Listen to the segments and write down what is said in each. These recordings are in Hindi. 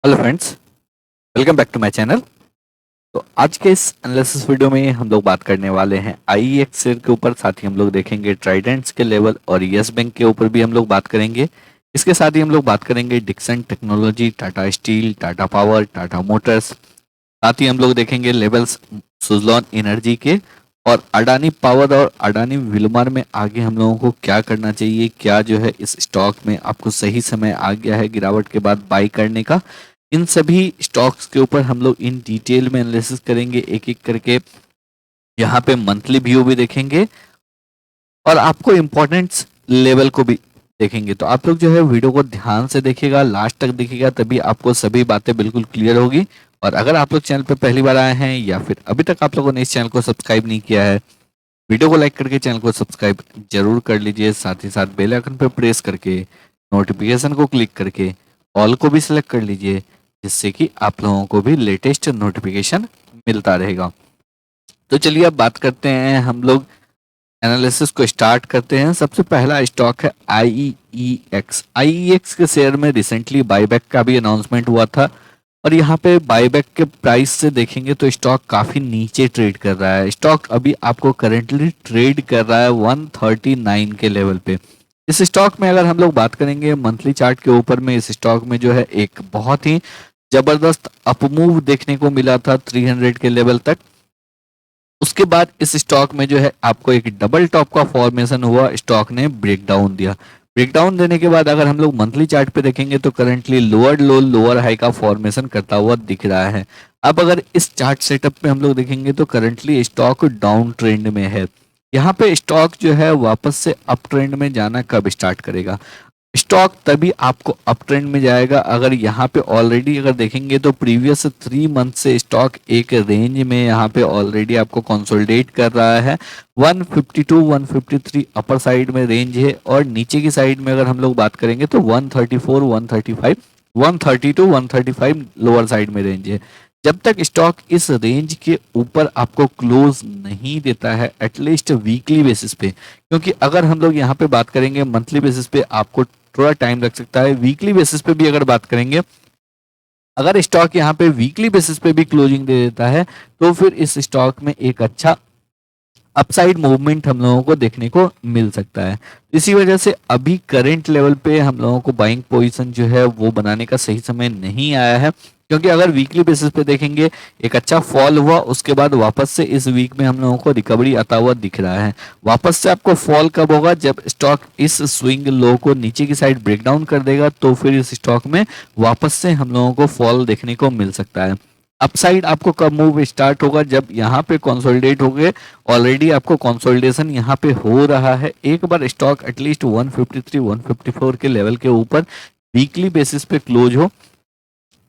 Hello friends, welcome back to my channel. तो आज के इस एनालिसिस वीडियो में हम लोग बात करने वाले हैं आईईएक्स शेयर के ऊपर। साथ ही हम लोग देखेंगे ट्राइडेंट्स के लेवल और यस बैंक के ऊपर भी हम लोग बात करेंगे। इसके साथ ही हम लोग बात करेंगे Dixon technology, Tata steel, Tata power, Tata motors. साथ ही हम लोग देखेंगे लेवल्स सुजलॉन एनर्जी के और अडानी पावर और अडानी विलमार में आगे हम लोगों को क्या करना चाहिए, क्या जो है इस स्टॉक में आपको सही समय आ गया है गिरावट के बाद बाई करने का। इन सभी स्टॉक्स के ऊपर हम लोग इन डिटेल में एनालिसिस करेंगे एक एक करके। यहाँ पे मंथली व्यू भी देखेंगे और आपको इम्पोर्टेंट लेवल को भी देखेंगे। तो आप लोग जो है वीडियो को ध्यान से देखिएगा, लास्ट तक देखिएगा, तभी आपको सभी बातें बिल्कुल क्लियर होगी। और अगर आप लोग चैनल पर पहली बार आए हैं या फिर अभी तक आप लोगों ने इस चैनल को सब्सक्राइब नहीं किया है, वीडियो को लाइक करके चैनल को सब्सक्राइब जरूर कर लीजिए। साथ ही साथ बेल आइकन पर प्रेस करके नोटिफिकेशन को क्लिक करके ऑल को भी सिलेक्ट कर लीजिए, जिससे कि आप लोगों को भी लेटेस्ट नोटिफिकेशन मिलता रहेगा। तो चलिए अब बात करते हैं, हम लोग एनालिसिस को स्टार्ट करते हैं। सबसे पहला स्टॉक है आईईएक्स। आईईएक्स के शेयर में रिसेंटली बाईबैक का भी अनाउंसमेंट हुआ था और यहाँ पे बाईबैक के प्राइस से देखेंगे तो स्टॉक काफी नीचे ट्रेड कर रहा है। स्टॉक अभी आपको करेंटली ट्रेड कर रहा है 139 के लेवल पे। इस स्टॉक में अगर हम लोग बात करेंगे मंथली चार्ट के ऊपर में, इस स्टॉक में जो है एक बहुत ही जबरदस्त अपमूव देखने को मिला था 300 के लेवल तक। उसके बाद इस स्टॉक में जो है आपको एक डबल टॉप का फॉर्मेशन हुआ, स्टॉक ने ब्रेकडाउन दिया। ब्रेकडाउन देने के बाद अगर हम लोग मंथली चार्ट पे देखेंगे तो करंटली लोअर लो लोअर हाई का फॉर्मेशन करता हुआ दिख रहा है। अब अगर इस चार्ट सेटअप पे हम लोग देखेंगे तो करंटली स्टॉक डाउन ट्रेंड में है। यहाँ पे स्टॉक जो है वापस से अप ट्रेंड में जाना कब स्टार्ट करेगा? स्टॉक तभी आपको अप ट्रेंड में जाएगा अगर यहाँ पे ऑलरेडी अगर देखेंगे तो प्रीवियस 3 मंथ से स्टॉक एक रेंज में यहाँ पे ऑलरेडी आपको कंसोलिडेट कर रहा है। 152 153 अपर साइड में रेंज है और नीचे की साइड में अगर हम लोग बात करेंगे तो 134 135 132 135 लोअर साइड में रेंज है। जब तक स्टॉक इस रेंज के ऊपर आपको क्लोज नहीं देता है एटलीस्ट वीकली बेसिस पे, क्योंकि अगर हम लोग यहाँ पे बात करेंगे मंथली बेसिस पे आपको थोड़ा टाइम लग सकता है, वीकली बेसिस पे भी अगर बात करेंगे, अगर स्टॉक यहाँ पे वीकली बेसिस पे भी क्लोजिंग दे देता है तो फिर इस स्टॉक में एक अच्छा अपसाइड मूवमेंट हम लोगों को देखने को मिल सकता है। इसी वजह से अभी करंट लेवल पे हम लोगों को बाइंग पोजीशन जो है वो बनाने का सही समय नहीं आया है, क्योंकि अगर वीकली बेसिस पे देखेंगे एक अच्छा फॉल हुआ, उसके बाद वापस से इस वीक में हम लोगों को रिकवरी आता हुआ दिख रहा है। वापस से आपको फॉल कब होगा? जब स्टॉक इस स्विंग लो को नीचे की साइड ब्रेक डाउन कर देगा, तो फिर इस स्टॉक में वापस से हम लोगों को फॉल देखने को मिल सकता है। अपसाइड आपको कब मूव स्टार्ट होगा? जब यहाँ पे कंसोलिडेट हो गए, ऑलरेडी आपको कंसोलिडेशन यहाँ पे हो रहा है, एक बार स्टॉक एटलीस्ट 153 154 के लेवल के ऊपर वीकली बेसिस पे क्लोज हो,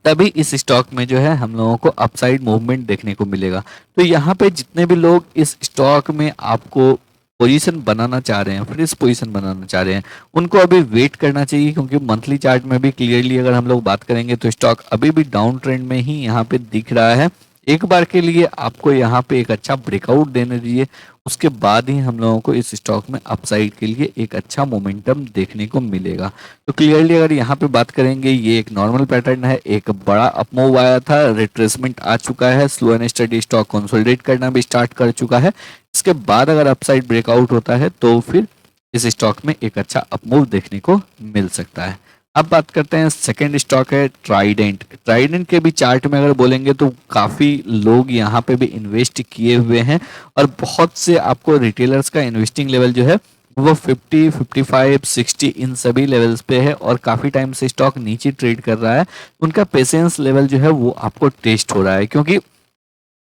तभी इस स्टॉक में जो है हम लोगों को अपसाइड मूवमेंट देखने को मिलेगा। तो यहाँ पे जितने भी लोग इस स्टॉक में आपको पोजीशन बनाना चाह रहे हैं, फ्रेश पोजीशन बनाना चाह रहे हैं, उनको अभी वेट करना चाहिए, क्योंकि मंथली चार्ट में भी क्लियरली अगर हम लोग बात करेंगे तो स्टॉक अभी भी डाउन ट्रेंड में ही यहाँ पे दिख रहा है। एक बार के लिए आपको यहाँ पे एक अच्छा ब्रेकआउट देने दीजिए, उसके बाद ही हम लोगों को इस स्टॉक में अपसाइड के लिए एक अच्छा मोमेंटम देखने को मिलेगा। तो क्लियरली अगर यहाँ पे बात करेंगे, ये एक नॉर्मल पैटर्न है, एक बड़ा अपमूव आया था, रिट्रेसमेंट आ चुका है, slow and study stock consolidate करना भी स्टार्ट कर चुका है। इसके बाद अगर अपसाइड ब्रेकआउट होता है तो फिर इस स्टॉक में एक अच्छा अपमूव देखने को मिल सकता है। अब बात करते हैं, सेकंड स्टॉक है ट्राइडेंट। ट्राइडेंट के भी चार्ट में अगर बोलेंगे तो काफ़ी लोग यहाँ पे भी इन्वेस्ट किए हुए हैं और बहुत से आपको रिटेलर्स का इन्वेस्टिंग लेवल जो है वो 50 55 60 इन सभी लेवल्स पे है और काफ़ी टाइम से स्टॉक नीचे ट्रेड कर रहा है। उनका पेशेंस लेवल जो है वो आपको टेस्ट हो रहा है, क्योंकि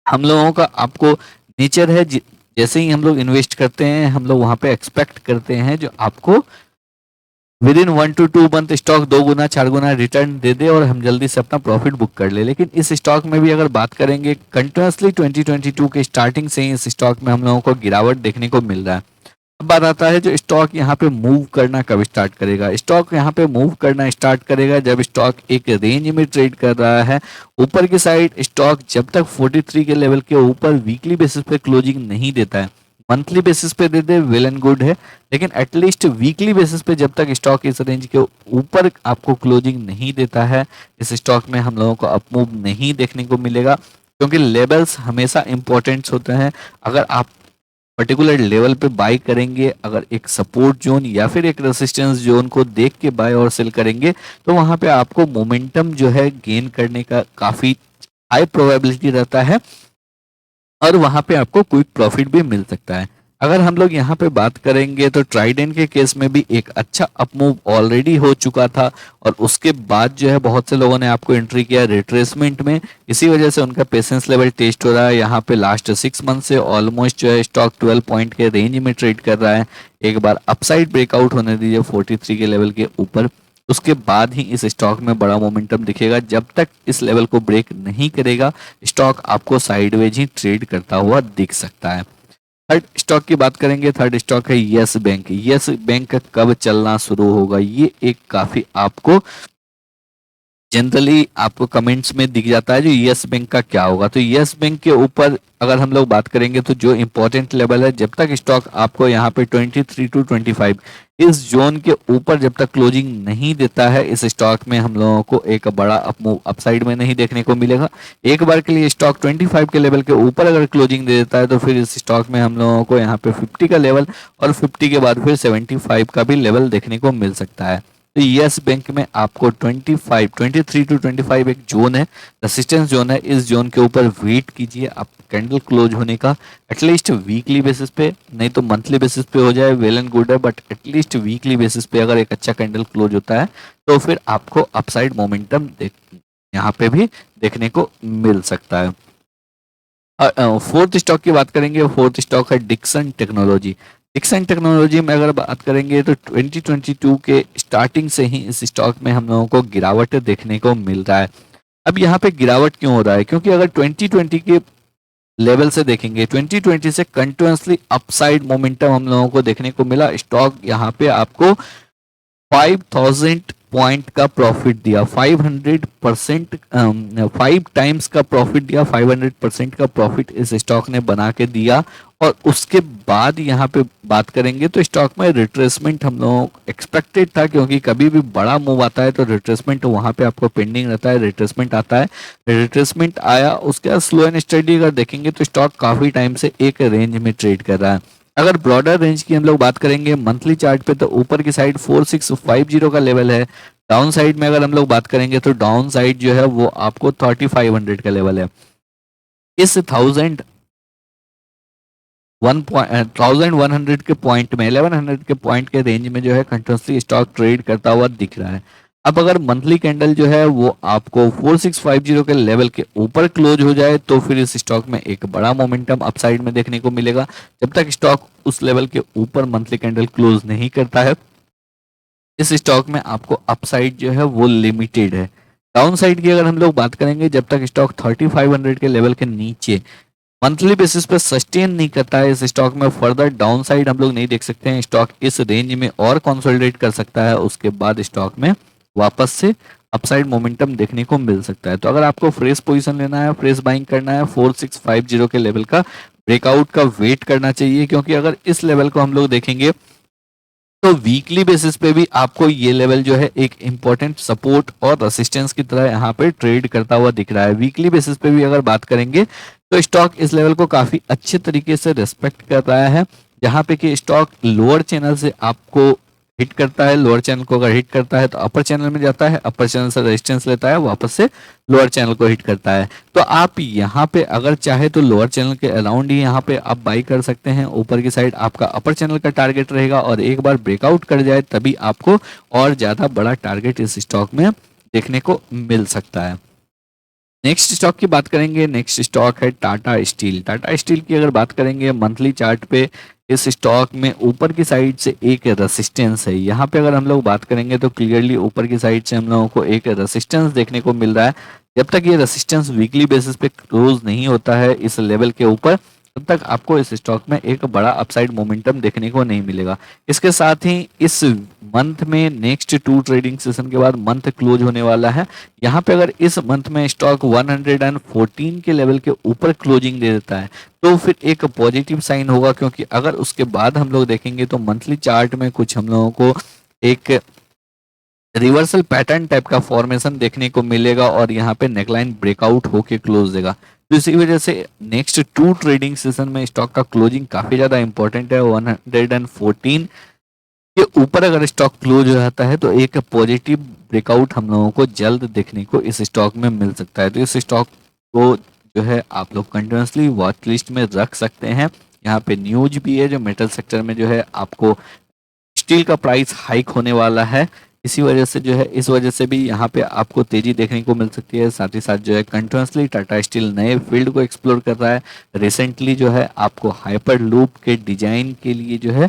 हम लोगों का आपको नेचर है, जैसे ही हम लोग इन्वेस्ट करते हैं हम लोग वहां पे एक्सपेक्ट करते हैं जो आपको within 1 to 2 month stock 2 गुना 4 गुना रिटर्न दे दे और हम जल्दी से अपना प्रॉफिट बुक कर ले। लेकिन इस स्टॉक में भी अगर बात करेंगे, कंटिन्यूसली 2022 के स्टार्टिंग से ही इस स्टॉक में हम लोगों को गिरावट देखने को मिल रहा है। अब बात आता है जो स्टॉक यहाँ पे मूव करना कब स्टार्ट करेगा? स्टॉक यहाँ पे मूव करना स्टार्ट करेगा जब स्टॉक एक रेंज में ट्रेड कर रहा है। ऊपर की साइड स्टॉक जब तक 43 के लेवल के ऊपर वीकली बेसिस पे क्लोजिंग नहीं देता है, मंथली बेसिस पे दे दे वेल एंड गुड है, लेकिन एटलीस्ट वीकली बेसिस पे जब तक स्टॉक इस रेंज के ऊपर आपको क्लोजिंग नहीं देता है, इस स्टॉक में हम लोगों को अपमूव नहीं देखने को मिलेगा, क्योंकि लेवल्स हमेशा इंपॉर्टेंट होते हैं। अगर आप पर्टिकुलर लेवल पे बाय करेंगे, अगर एक सपोर्ट जोन या फिर एक रेसिस्टेंस जोन को देख के बाय और सेल करेंगे, तो वहां पे आपको मोमेंटम जो है गेन करने का काफी हाई प्रोबेबिलिटी रहता है और वहां पे आपको क्विक प्रॉफिट भी मिल सकता है। अगर हम लोग यहाँ पे बात करेंगे तो ट्राइडेंट के केस में भी एक अच्छा अपमूव ऑलरेडी हो चुका था और उसके बाद जो है बहुत से लोगों ने आपको एंट्री किया रिट्रेसमेंट में, इसी वजह से उनका पेशेंस लेवल टेस्ट हो रहा है। यहाँ पे लास्ट 6 मंथ से ऑलमोस्ट जो है स्टॉक 12 पॉइंट के रेंज में ट्रेड कर रहा है। एक बार अपसाइड ब्रेकआउट होने दीजिए 43 के लेवल के ऊपर, उसके बाद ही इस स्टॉक में बड़ा मोमेंटम दिखेगा। जब तक इस लेवल को ब्रेक नहीं करेगा, स्टॉक आपको साइडवेज ही ट्रेड करता हुआ दिख सकता है। थर्ड स्टॉक की बात करेंगे, थर्ड स्टॉक है यस बैंक। यस बैंक कब चलना शुरू होगा, ये एक काफी आपको जनरली आपको कमेंट्स में दिख जाता है जो यस बैंक का क्या होगा। तो यस बैंक के ऊपर अगर हम लोग बात करेंगे तो जो इंपॉर्टेंट लेवल है, जब तक स्टॉक आपको यहाँ पे 23 to 25 इस जोन के ऊपर जब तक क्लोजिंग नहीं देता है, इस स्टॉक में हम लोगों को एक बड़ा अपमूव अपसाइड में नहीं देखने को मिलेगा। एक बार के लिए स्टॉक 25 के लेवल के ऊपर अगर क्लोजिंग दे देता है तो फिर इस स्टॉक में हम लोगों को यहाँ पे 50 का लेवल और 50 के बाद फिर 75 का भी लेवल देखने को मिल सकता है। तो यस बैंक में आपको 23 to 25 एक जोन है, रेसिस्टेंस जोन है, इस जोन के ऊपर वेट कीजिए आप कैंडल क्लोज होने का। एटलीस्ट वीकली बेसिस पे, नहीं तो मंथली बेसिस पे हो जाए वेल एंड गुड है, बट एटलीस्ट वीकली बेसिस पे अगर एक अच्छा कैंडल क्लोज होता है तो फिर आपको अपसाइड मोमेंटम यहाँ पे भी देखने को मिल सकता है। फोर्थ स्टॉक की बात करेंगे, फोर्थ स्टॉक है डिक्सन टेक्नोलॉजी। डिक्सन टेक्नोलॉजी में अगर बात करेंगे तो 2022 के स्टार्टिंग से ही इस स्टॉक में हम लोगों को गिरावट देखने को मिल रहा है। अब यहाँ पे गिरावट क्यों हो रहा है, क्योंकि अगर 2020 के लेवल से देखेंगे, 2020 से कंटिन्यूसली अपसाइड मोमेंटम हम लोगों को देखने को मिला। स्टॉक यहाँ पे आपको 5000 पॉइंट का प्रॉफिट दिया, 500%, 5 टाइम्स का प्रॉफिट दिया, 500% का प्रॉफिट इस स्टॉक ने बना के दिया। और उसके बाद यहाँ पे बात करेंगे तो स्टॉक में रिट्रेसमेंट हम लोग एक्सपेक्टेड था, क्योंकि कभी भी बड़ा मूव आता है तो रिट्रेसमेंट वहाँ पे आपको पेंडिंग रहता है, रिट्रेसमेंट आता है, रिट्रेसमेंट आया, उसके बाद स्लो एंड स्टडी अगर देखेंगे तो स्टॉक काफी टाइम से एक रेंज में ट्रेड कर रहा है। अगर ब्रॉडर रेंज की हम लोग बात करेंगे मंथली चार्ट पे, तो ऊपर की साइड 4650 का लेवल है। डाउन साइड में अगर हम लोग बात करेंगे तो डाउन साइड जो है वो आपको 3500 का लेवल है। इस 1100 के पॉइंट में, 1100 के पॉइंट के रेंज में जो है कंटिन्यूसली स्टॉक ट्रेड करता हुआ दिख रहा है। अब अगर मंथली कैंडल जो है वो आपको 4650 के लेवल के ऊपर क्लोज हो जाए तो फिर इस स्टॉक में एक बड़ा मोमेंटम अपसाइड में देखने को मिलेगा। जब तक स्टॉक उस लेवल के ऊपर मंथली कैंडल क्लोज नहीं करता है, इस स्टॉक में आपको अपसाइड जो है वो लिमिटेड है। डाउन साइड की अगर हम लोग बात करेंगे, जब तक स्टॉक 3500 के लेवल के नीचे मंथली बेसिस पे सस्टेन नहीं करता है, इस स्टॉक में फर्दर डाउन साइड हम लोग नहीं देख सकते हैं। स्टॉक इस रेंज में और कंसोलिडेट कर सकता है, उसके बाद स्टॉक में वापस से अपसाइड मोमेंटम देखने को मिल सकता है। तो अगर आपको फ्रेश पोजीशन लेना है, फ्रेश बाइंग करना है, 4650 के लेवल का ब्रेकआउट का वेट करना चाहिए, क्योंकि अगर इस लेवल को हम लोग देखेंगे तो वीकली बेसिस पे भी आपको ये लेवल जो है एक इंपॉर्टेंट सपोर्ट और रेसिस्टेंस की तरह यहाँ पे ट्रेड करता हुआ दिख रहा है। वीकली बेसिस पे भी अगर बात करेंगे तो स्टॉक इस लेवल को काफी अच्छे तरीके से रिस्पेक्ट कर रहा है, जहाँ पे कि स्टॉक लोअर चैनल से आपको हिट करता है, लोअर चैनल को अगर हिट करता है तो अपर चैनल में जाता है, अपर चैनल से रेजिस्टेंस लेता है, वापस से लोअर चैनल को हिट करता है। तो आप यहाँ पे अगर चाहे तो लोअर चैनल के अराउंड ही यहाँ पे आप बाई कर सकते हैं। ऊपर की साइड आपका अपर चैनल का टारगेट रहेगा और एक बार ब्रेकआउट कर जाए तभी आपको और ज्यादा बड़ा टारगेट इस स्टॉक में देखने को मिल सकता है। नेक्स्ट स्टॉक की बात करेंगे, नेक्स्ट स्टॉक है टाटा स्टील। टाटा स्टील की अगर बात करेंगे मंथली चार्ट पे, इस स्टॉक में ऊपर की साइड से एक रेसिस्टेंस है। यहाँ पे अगर हम लोग बात करेंगे तो क्लियरली ऊपर की साइड से हम लोगों को एक रेसिस्टेंस देखने को मिल रहा है। जब तक ये रेसिस्टेंस वीकली बेसिस पे क्लोज नहीं होता है इस लेवल के ऊपर, तब तक आपको इस स्टॉक में एक बड़ा अपसाइड मोमेंटम देखने को नहीं मिलेगा। इसके साथ ही इस मंथ में नेक्स्ट 2 ट्रेडिंग सेशन के बाद मंथ क्लोज होने वाला है। यहाँ पे अगर इस मंथ में स्टॉक 114 के लेवल के ऊपर क्लोजिंग दे देता है तो फिर एक पॉजिटिव साइन होगा, क्योंकि अगर उसके बाद हम लोग देखेंगे तो मंथली चार्ट में कुछ हम लोगों को एक रिवर्सल पैटर्न टाइप का फॉर्मेशन देखने को मिलेगा और यहाँ पे नेकलाइन ब्रेकआउट होके क्लोज देगा। तो इसी वजह से नेक्स्ट 2 ट्रेडिंग सेशन में स्टॉक का क्लोजिंग काफी ज्यादा इंपॉर्टेंट है। 114 के ऊपर अगर स्टॉक क्लोज हो जाता है तो एक पॉजिटिव ब्रेकआउट हम लोगों को जल्द देखने को इस स्टॉक में मिल सकता है। तो इस स्टॉक को जो है आप लोग कंटिन्यूसली वॉच लिस्ट में रख सकते हैं। यहाँ पे न्यूज भी है जो मेटल सेक्टर में जो है आपको स्टील का प्राइस हाइक होने वाला है, इसी वजह से जो है इस वजह से भी यहाँ पे आपको तेजी देखने को मिल सकती है। साथ ही साथ जो है कंटिन्यूसली टाटा स्टील नए फील्ड को एक्सप्लोर कर रहा है। रिसेंटली जो है आपको हाइपर लूप के डिजाइन के लिए जो है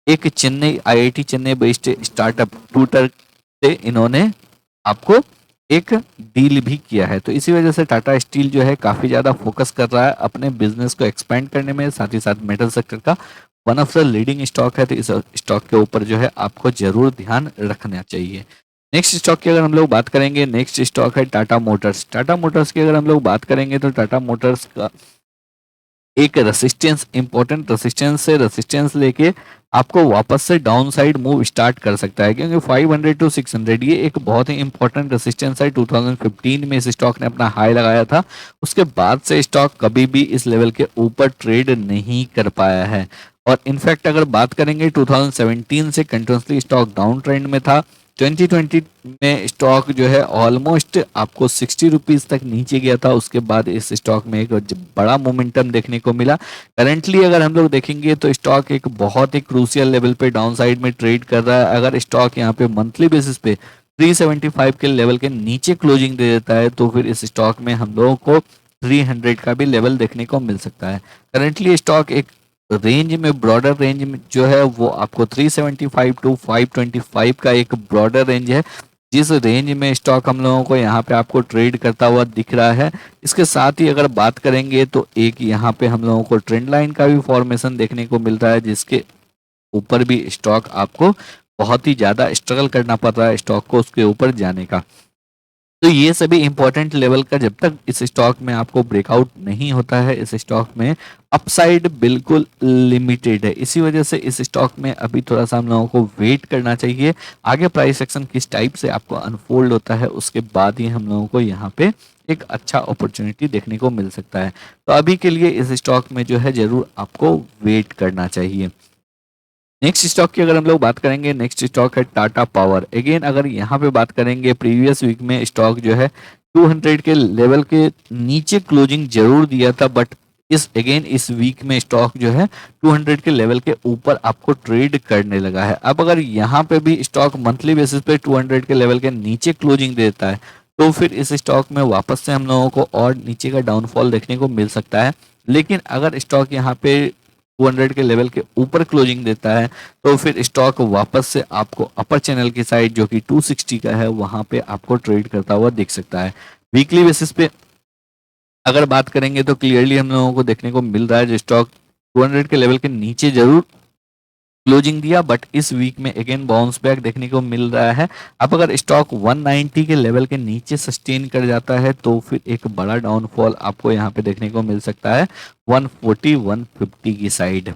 एक Chennai IIT Chennai based startup tutor से इन्होंने आपको एक डील भी किया है। तो इसी वजह से टाटा स्टील जो है काफी ज्यादा फोकस कर रहा है अपने बिजनेस को एक्सपेंड करने में। साथ ही साथ मेटल सेक्टर का one of the leading stock है, तो इस स्टॉक के ऊपर जो है आपको जरूर ध्यान रखना चाहिए। नेक्स्ट स्टॉक की अगर हम लोग बात करेंगे, नेक्स्ट स्टॉक है टाटा मोटर्स। टाटा मोटर्स की अगर हम लोग बात करेंगे तो टाटा मोटर्स का एक रेसिस्टेंस इंपॉर्टेंट रेसिस्टेंस से रेसिस्टेंस लेके आपको वापस से डाउन साइड मूव स्टार्ट कर सकता है, क्योंकि 500 टू 600 ये एक बहुत ही इंपॉर्टेंट रेसिस्टेंस है। 2015 में इस स्टॉक ने अपना हाई लगाया था, उसके बाद से स्टॉक कभी भी इस लेवल के ऊपर ट्रेड नहीं कर पाया है। और इनफैक्ट अगर बात करेंगे 2017 से कंटिन्यूसली स्टॉक डाउन ट्रेंड में था। 2020 में स्टॉक जो है ऑलमोस्ट आपको 60 रुपीज तक नीचे गया था, उसके बाद इस स्टॉक में एक बड़ा मोमेंटम देखने को मिला। करंटली अगर हम लोग देखेंगे तो स्टॉक एक बहुत ही क्रूशियल लेवल पे डाउन साइड में ट्रेड कर रहा है। अगर स्टॉक यहाँ पे मंथली बेसिस पे 375 के लेवल के नीचे क्लोजिंग दे देता है तो फिर इस स्टॉक में हम लोगों को 300 का भी लेवल देखने को मिल सकता है। करंटली स्टॉक एक रेंज में ब्रॉडर रेंज में जो है वो आपको 375 टू 525 का एक ब्रॉडर रेंज है, जिस रेंज में स्टॉक हम लोगों को यहाँ पे आपको ट्रेड करता हुआ दिख रहा है। इसके साथ ही अगर बात करेंगे तो एक यहाँ पे हम लोगों को ट्रेंड लाइन का भी फॉर्मेशन देखने को मिल रहा है, जिसके ऊपर भी स्टॉक आपको बहुत ही ज्यादा स्ट्रगल करना पड़ रहा है स्टॉक को उसके ऊपर जाने का। तो ये सभी इंपॉर्टेंट लेवल का जब तक इस स्टॉक में आपको ब्रेकआउट नहीं होता है, इस स्टॉक में अपसाइड बिल्कुल लिमिटेड है। इसी वजह से इस स्टॉक में अभी थोड़ा सा हम लोगों को वेट करना चाहिए। आगे प्राइस एक्शन किस टाइप से आपको अनफोल्ड होता है उसके बाद ही हम लोगों को यहाँ पे एक अच्छा अपॉर्चुनिटी देखने को मिल सकता है। तो अभी के लिए इस स्टॉक में जो है जरूर आपको वेट करना चाहिए। नेक्स्ट स्टॉक की अगर हम लोग बात करेंगे, नेक्स्ट स्टॉक है टाटा पावर। अगेन अगर यहाँ पे बात करेंगे प्रीवियस वीक में स्टॉक जो है 200 के लेवल के नीचे क्लोजिंग जरूर दिया था, बट इस वीक में स्टॉक जो है 200 के लेवल के ऊपर आपको ट्रेड करने लगा है। अब अगर यहाँ पे भी स्टॉक मंथली बेसिस पे 200 के लेवल के नीचे क्लोजिंग देता है तो फिर इस स्टॉक में वापस से हम लोगों को और नीचे का डाउनफॉल देखने को मिल सकता है। लेकिन अगर स्टॉक यहाँ पे 200 के लेवल के ऊपर क्लोजिंग देता है तो फिर स्टॉक वापस से आपको अपर चैनल की साइड जो कि 260 का है वहां पे आपको ट्रेड करता हुआ दिख सकता है। वीकली बेसिस पे अगर बात करेंगे तो क्लियरली हम लोगों को देखने को मिल रहा है जो स्टॉक 200 के लेवल के नीचे जरूर क्लोजिंग दिया, बट इस वीक में अगेन बाउंस बैक देखने को मिल रहा है। अब अगर स्टॉक 190 के लेवल के नीचे सस्टेन कर जाता है तो फिर एक बड़ा डाउनफॉल आपको यहाँ पे देखने को मिल सकता है 140 150 की साइड।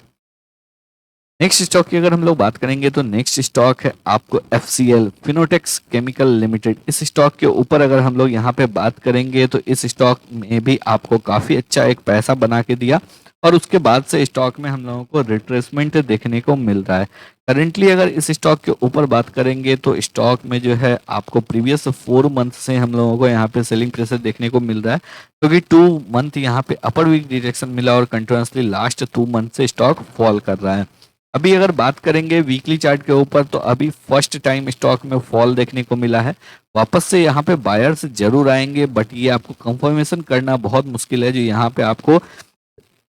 नेक्स्ट स्टॉक की अगर हम लोग बात करेंगे तो नेक्स्ट स्टॉक है आपको FCL फिनोटेक्स केमिकल लिमिटेड। इस स्टॉक के ऊपर अगर हम लोग यहाँ पे बात करेंगे तो इस स्टॉक में भी आपको काफी अच्छा एक पैसा बना के दिया और उसके बाद से स्टॉक में हम लोगों को रिट्रेसमेंट देखने को मिल रहा है। करेंटली अगर इस स्टॉक के ऊपर बात करेंगे तो स्टॉक में जो है आपको प्रीवियस 4 मंथ से हम लोगों को यहाँ पे सेलिंग प्रेशर देखने को मिल रहा है, क्योंकि 2 मंथ यहाँ पे अपर वीक डायरेक्शन मिला और कंटिन्यूसली लास्ट 2 मंथ से स्टॉक फॉल कर रहा है। अभी अगर बात करेंगे वीकली चार्ट के ऊपर तो अभी फर्स्ट टाइम स्टॉक में फॉल देखने को मिला है। वापस से यहाँ पे बायर्स जरूर आएंगे, बट ये आपको कंफर्मेशन करना बहुत मुश्किल है जो यहाँ पे आपको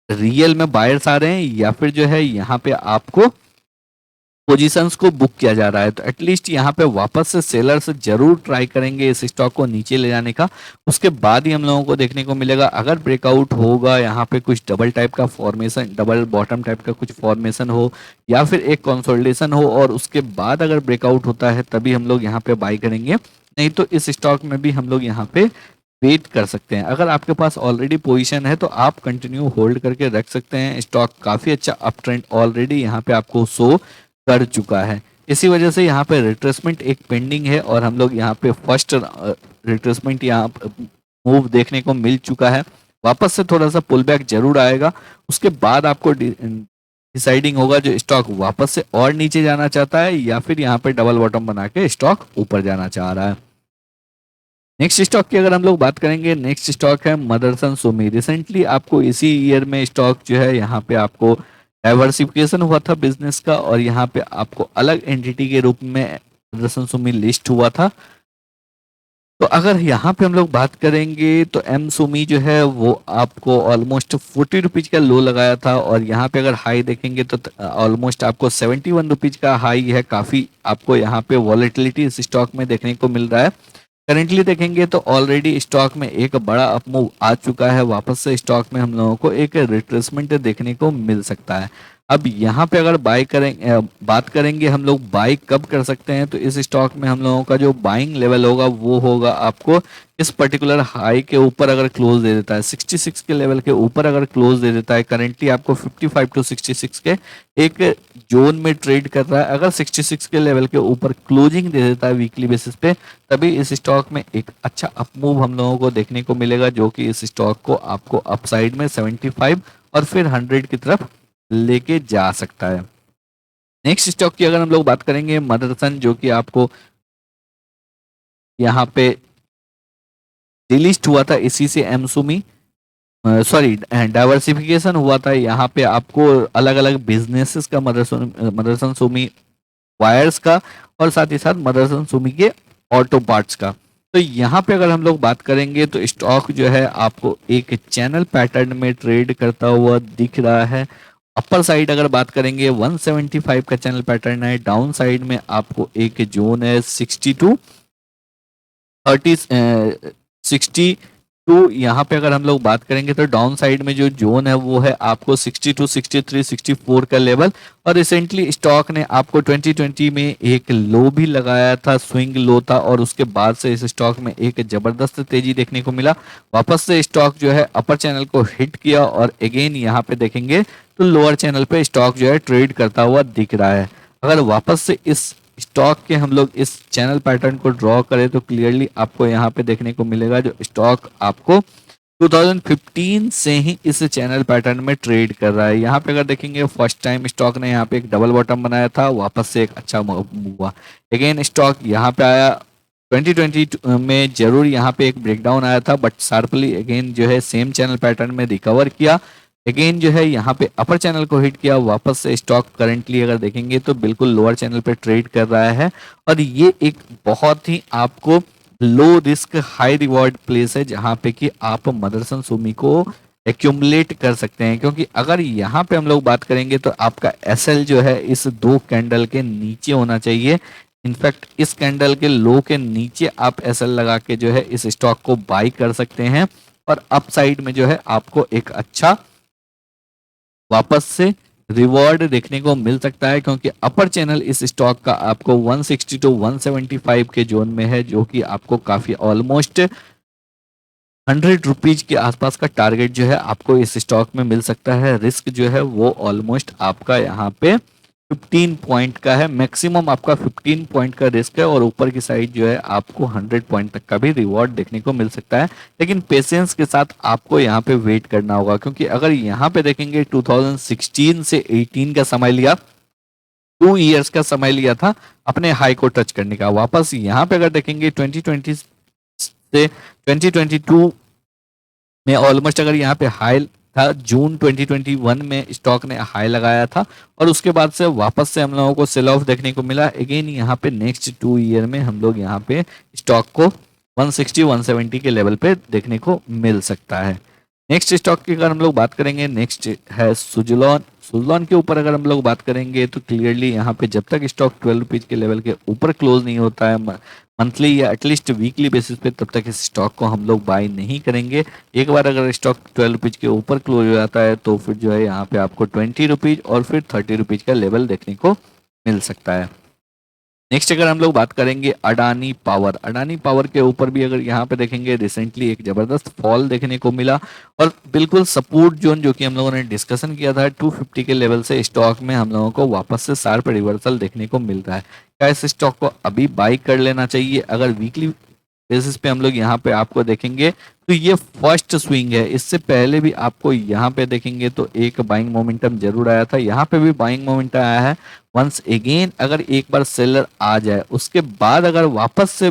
रियल में बायर्स आ रहे हैं या फिर जो है यहाँ पे आपको पोजीशंस को बुक किया जा रहा है, तो एटलीस्ट यहाँ पे वापस से सेलर्स जरूर ट्राई करेंगे इस स्टॉक को नीचे ले जाने का। उसके बाद ही हम लोगों को देखने को मिलेगा अगर ब्रेकआउट होगा, यहाँ पे कुछ डबल टाइप का फॉर्मेशन, डबल बॉटम टाइप का कुछ फॉर्मेशन हो या फिर एक कंसोलिडेशन हो और उसके बाद अगर ब्रेकआउट होता है तभी हम लोग यहाँ पे बाई करेंगे। नहीं तो इस स्टॉक में भी हम लोग यहाँ पे वेट कर सकते हैं। अगर आपके पास ऑलरेडी पोजीशन है तो आप कंटिन्यू होल्ड करके रख सकते हैं। स्टॉक काफी अच्छा अप ट्रेंड ऑलरेडी यहाँ पे आपको शो कर चुका है। इसी वजह से यहाँ पे रिट्रेसमेंट एक पेंडिंग है और हम लोग यहाँ पे फर्स्ट रिट्रेसमेंट यहाँ मूव देखने को मिल चुका है। वापस से थोड़ा सा पुल बैक जरूर आएगा, उसके बाद आपको डिसाइडिंग होगा जो स्टॉक वापस से और नीचे जाना चाहता है या फिर यहाँ पे डबल बॉटम बना के स्टॉक ऊपर जाना चाह रहा है। नेक्स्ट स्टॉक की अगर हम लोग बात करेंगे, नेक्स्ट स्टॉक है मदरसन सुमी। रिसेंटली आपको इसी ईयर में स्टॉक जो है यहाँ पे आपको डाइवर्सिफिकेशन हुआ था बिजनेस का और यहाँ पे आपको अलग एंटिटी के रूप में मदरसन सुमी लिस्ट हुआ था। तो अगर यहाँ पे हम लोग बात करेंगे तो एम सुमी जो है वो आपको ऑलमोस्ट 40 रुपीज का लो लगाया था और यहाँ पे अगर हाई देखेंगे तो ऑलमोस्ट आपको 71 रुपीज का हाई है। काफी आपको यहाँ पे वॉलेटिलिटी इस स्टॉक में देखने को मिल रहा है। करेंटली देखेंगे तो ऑलरेडी स्टॉक में एक बड़ा अपमूव आ चुका है, वापस से स्टॉक में हम लोगों को एक रिट्रेसमेंट देखने को मिल सकता है। अब यहाँ पे अगर बाय करेंगे, बात करेंगे हम लोग बाय कब कर सकते हैं, तो इस स्टॉक में हम लोगों का जो बाइंग लेवल होगा वो होगा आपको इस पर्टिकुलर हाई के ऊपर अगर क्लोज दे देता है, 66 के लेवल के ऊपर अगर क्लोज दे देता है। करेंटली आपको 55 टू 66 के एक जोन में ट्रेड कर रहा है। अगर 66 के लेवल के ऊपर क्लोजिंग दे देता है वीकली बेसिस पे, तभी इस स्टॉक में एक अच्छा अपमूव हम लोगों को देखने को मिलेगा, जो कि इस स्टॉक को आपको अपसाइड में 75 और फिर 100 की तरफ लेके जा सकता है। नेक्स्ट स्टॉक की अगर हम लोग बात करेंगे मदरसन, जो कि आपको यहाँ पे डिलिस्ट हुआ था इसी से एमसुमी, सॉरी डाइवर्सिफिकेशन हुआ था। यहाँ पे आपको अलग अलग बिजनेसेस का मदरसन सुमी वायर्स का और साथ ही साथ मदरसन सुमी के ऑटो पार्ट्स का। तो यहाँ पे अगर हम लोग बात करेंगे तो स्टॉक जो है आपको एक चैनल पैटर्न में ट्रेड करता हुआ दिख रहा है। अपर साइड अगर बात करेंगे 175 का चैनल पैटर्न है, डाउन साइड में आपको एक जोन है 62 30 62। यहाँ पे अगर हम लोग बात करेंगे तो डाउन साइड में जो जोन है वो है आपको 62 63 64 का लेवल। और रिसेंटली स्टॉक ने आपको 2020 में एक लो भी लगाया था, स्विंग लो था, और उसके बाद से इस स्टॉक में एक जबरदस्त तेजी देखने को मिला। वापस से स्टॉक जो है अपर चैनल को हिट किया और अगेन यहाँ पे देखेंगे तो लोअर चैनल पे स्टॉक जो है ट्रेड करता हुआ दिख रहा है। अगर वापस से इस स्टॉक के हम लोग इस चैनल पैटर्न को ड्रॉ करें तो क्लियरली आपको यहाँ पे देखने को मिलेगा जो स्टॉक आपको 2015 से ही इस चैनल पैटर्न में ट्रेड कर रहा है। यहाँ पे अगर देखेंगे फर्स्ट टाइम स्टॉक ने यहाँ पे एक डबल बॉटम बनाया था, वापस से एक अच्छा मूव हुआ। अगेन स्टॉक यहाँ पे आया 2020 में, जरूर यहाँ पे एक ब्रेकडाउन आया था बट शार्पली अगेन जो है सेम चैनल पैटर्न में रिकवर किया। अगेन जो है यहाँ पे अपर चैनल को हिट किया। वापस से स्टॉक करंटली अगर देखेंगे तो बिल्कुल लोअर चैनल पे ट्रेड कर रहा है और ये एक बहुत ही आपको low risk high reward place है जहाँ पे कि आप मदरसन सुमी को एक्यूमुलेट कर सकते हैं। क्योंकि अगर यहाँ पे हम लोग बात करेंगे तो आपका एसएल जो है इस दो कैंडल के नीचे होना चाहिए। इनफैक्ट इस कैंडल के लो के नीचे आप एसएल लगा के जो है इस स्टॉक को बाई कर सकते हैं और अपसाइड में जो है आपको एक अच्छा वापस से रिवॉर्ड देखने को मिल सकता है। क्योंकि अपर चैनल इस स्टॉक का आपको 160 टू 175 के जोन में है, जो कि आपको काफी ऑलमोस्ट 100 रुपीज के आसपास का टारगेट जो है आपको इस स्टॉक में मिल सकता है। रिस्क जो है वो ऑलमोस्ट आपका यहाँ पे 15 पॉइंट का है, मैक्सिमम आपका 15 पॉइंट का रिस्क है और ऊपर की साइड जो है आपको 100 पॉइंट तक का भी रिवॉर्ड देखने को मिल सकता है। लेकिन पेशेंस के साथ आपको यहाँ पे वेट करना होगा, क्योंकि अगर यहाँ पे देखेंगे 2016 से 18 का समय लिया, 2 इयर्स का समय लिया था अपने हाई को टच करने का। वापस यहाँ पे अगर देखेंगे 2020 से 2022 में ऑलमोस्ट अगर यहाँ पे हाई था, जून 2021 में स्टॉक ने हाई लगाया था और उसके बाद से वापस से हम लोगों को सेल ऑफ देखने को मिला। अगेन यहाँ पे नेक्स्ट 2 ईयर में हम लोग यहाँ पे स्टॉक को 160 170 के लेवल पे देखने को मिल सकता है। नेक्स्ट स्टॉक की अगर हम लोग बात करेंगे, नेक्स्ट है सुजलॉन। सुजलॉन के ऊपर अगर हम लोग बात करेंगे तो क्लियरली यहाँ पे जब तक स्टॉक 12 रुपीज के लेवल के ऊपर क्लोज नहीं होता है मंथली या एटलीस्ट वीकली बेसिस पे, तब तक इस स्टॉक को हम लोग बाय नहीं करेंगे। एक बार अगर स्टॉक 12 रुपीज के ऊपर क्लोज हो जाता है तो फिर जो है यहाँ पे आपको 20 रुपीज और फिर 30 रुपीज का लेवल देखने को मिल सकता है। नेक्स्ट अगर हम लोग बात करेंगे अडानी पावर, अडानी पावर के ऊपर भी अगर यहाँ पे देखेंगे रिसेंटली एक जबरदस्त फॉल देखने को मिला और बिल्कुल सपोर्ट जोन जो कि हम लोगों ने डिस्कशन किया था 250 के लेवल से स्टॉक में हम लोगों को वापस से शार्प रिवर्सल देखने को मिल रहा है। क्या इस स्टॉक को अभी बाई कर लेना चाहिए? अगर वीकली बेसिस पे हम लोग यहाँ पे आपको देखेंगे तो ये फर्स्ट स्विंग है। इससे पहले भी आपको यहाँ पे देखेंगे तो एक बाइंग मोमेंटम जरूर आया था, यहाँ पे भी बाइंग मोमेंटम आया है। वंस अगेन अगर एक बार सेलर आ जाए उसके बाद अगर वापस से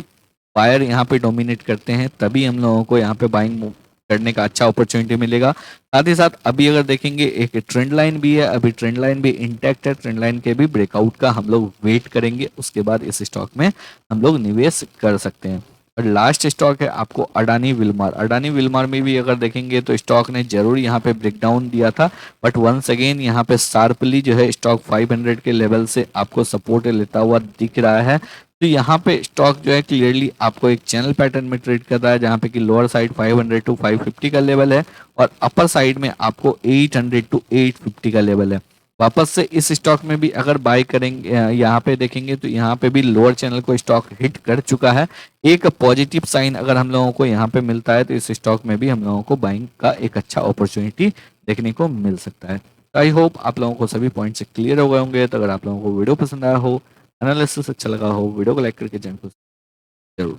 बायर यहाँ पे डोमिनेट करते हैं तभी हम लोगों को यहाँ पे बाइंग करने का अच्छा अपॉर्चुनिटी मिलेगा। साथ ही साथ अभी अगर देखेंगे एक ट्रेंड लाइन भी है, अभी ट्रेंड लाइन भी इंटैक्ट है, ट्रेंड लाइन के भी ब्रेकआउट का हम लोग वेट करेंगे, उसके बाद इस स्टॉक में हम लोग निवेश कर सकते हैं। और लास्ट स्टॉक है आपको अडानी विल्मार। अडानी विल्मार में भी अगर देखेंगे तो स्टॉक ने जरूर यहाँ पे ब्रेकडाउन दिया था, बट वंस अगेन यहाँ पे शार्पली जो है स्टॉक 500 के लेवल से आपको सपोर्ट लेता हुआ दिख रहा है। तो यहाँ पे स्टॉक जो है क्लियरली आपको एक चैनल पैटर्न में ट्रेड कर रहा है, जहाँ पे कि लोअर साइड 500 टू 550 का लेवल है और अपर साइड में आपको 800 टू 850 का लेवल है। वापस से इस स्टॉक में भी अगर बाय करेंगे, यहाँ पे देखेंगे तो यहाँ पे भी लोअर चैनल को स्टॉक हिट कर चुका है। एक पॉजिटिव साइन अगर हम लोगों को यहाँ पे मिलता है तो इस स्टॉक में भी हम लोगों को बाइंग का एक अच्छा अपॉर्चुनिटी देखने को मिल सकता है। आई होप आप लोगों को सभी पॉइंट से क्लियर हो गए होंगे। तो अगर आप लोगों को वीडियो पसंद आया हो, एनालिसिस अच्छा लगा हो, वीडियो को लाइक करके चैनल को जरूर